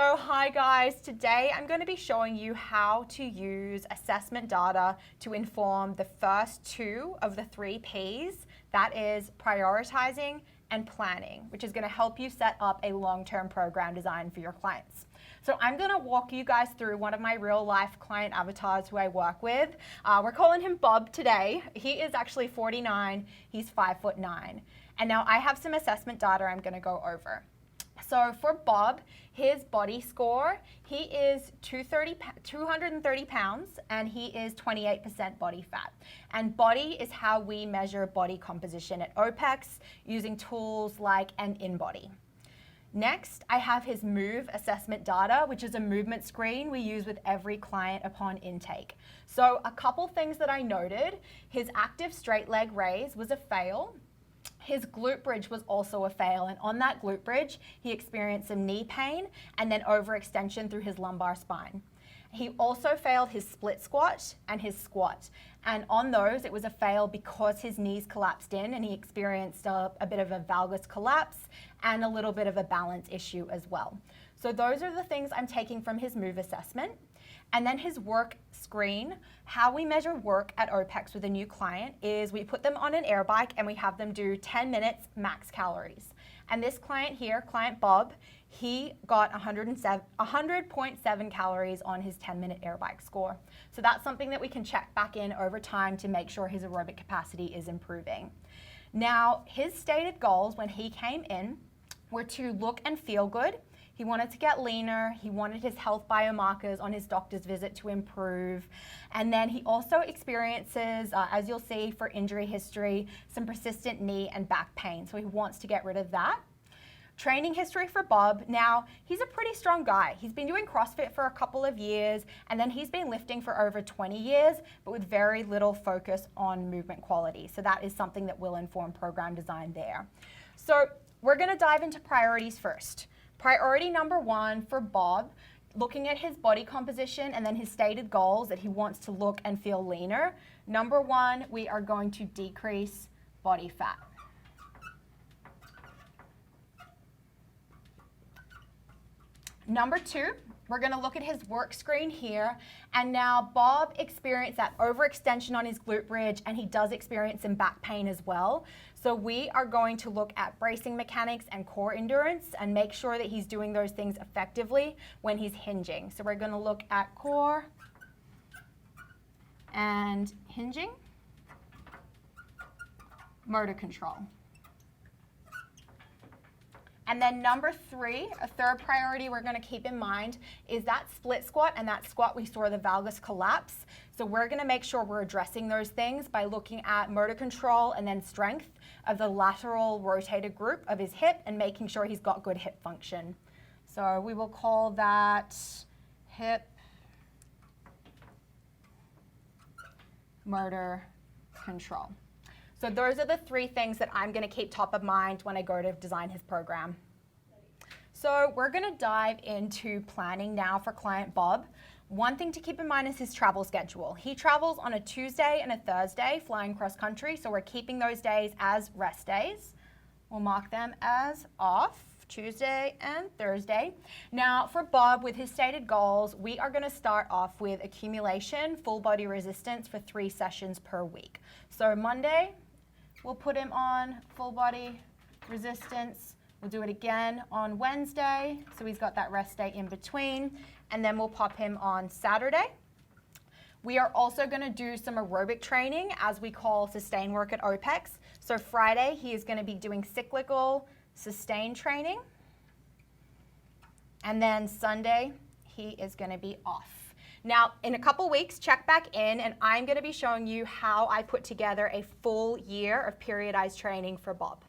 So hi guys, today I'm going to be showing you how to use assessment data to inform the first two of the 3 Ps, that is prioritizing and planning, which is going to help you set up a long-term program design for your clients. So I'm going to walk you guys through one of my real life client avatars who I work with. We're calling him Bob today. He is actually 49, he's 5'9". And now I have some assessment data I'm going to go over. So for Bob, his body score, he is 230 pounds and he is 28% body fat. And body is how we measure body composition at OPEX using tools like an InBody. Next, I have his move assessment data, which is a movement screen we use with every client upon intake. So a couple things that I noted, his active straight leg raise was a fail. His glute bridge was also a fail, and on that glute bridge, he experienced some knee pain and then overextension through his lumbar spine. He also failed his split squat and his squat, and on those, it was a fail because his knees collapsed in and he experienced a bit of a valgus collapse and a little bit of a balance issue as well. So those are the things I'm taking from his move assessment. And then his work screen, how we measure work at OPEX with a new client is we put them on an air bike and we have them do 10 minutes max calories. And this client here, client Bob, he got 100.7 calories on his 10-minute air bike score. So that's something that we can check back in over time to make sure his aerobic capacity is improving. Now, his stated goals when he came in were to look and feel good. He wanted to get leaner, he wanted his health biomarkers on his doctor's visit to improve, and then he also experiences, as you'll see for injury history, some persistent knee and back pain, so he wants to get rid of that. Training history for Bob, now he's a pretty strong guy. He's been doing CrossFit for a couple of years, and then he's been lifting for over 20 years, but with very little focus on movement quality, so that is something that will inform program design there. So we're going to dive into priorities first. Priority number 1 for Bob, looking at his body composition and then his stated goals that he wants to look and feel leaner. Number 1, we are going to decrease body fat. Number 2, we're going to look at his work screen here, and now Bob experienced that overextension on his glute bridge and he does experience some back pain as well. So we are going to look at bracing mechanics and core endurance and make sure that he's doing those things effectively when he's hinging. So we're going to look at core and hinging, motor control. And then number 3, a third priority we're going to keep in mind is that split squat, and that squat we saw the valgus collapse. So we're going to make sure we're addressing those things by looking at motor control and then strength of the lateral rotator group of his hip and making sure he's got good hip function. So we will call that hip motor control. So those are the 3 things that I'm going to keep top of mind when I go to design his program. So we're going to dive into planning now for client Bob. One thing to keep in mind is his travel schedule. He travels on a Tuesday and a Thursday flying cross country, so we're keeping those days as rest days. We'll mark them as off, Tuesday and Thursday. Now for Bob, with his stated goals, we are going to start off with accumulation, full body resistance for 3 sessions per week. So Monday, we'll put him on full body resistance. We'll do it again on Wednesday, so he's got that rest day in between, and then we'll pop him on Saturday. We are also going to do some aerobic training, as we call sustain work at OPEX. So Friday, he is going to be doing cyclical sustain training, and then Sunday, he is going to be off. Now, in a couple weeks, check back in, and I'm going to be showing you how I put together a full year of periodized training for Bob.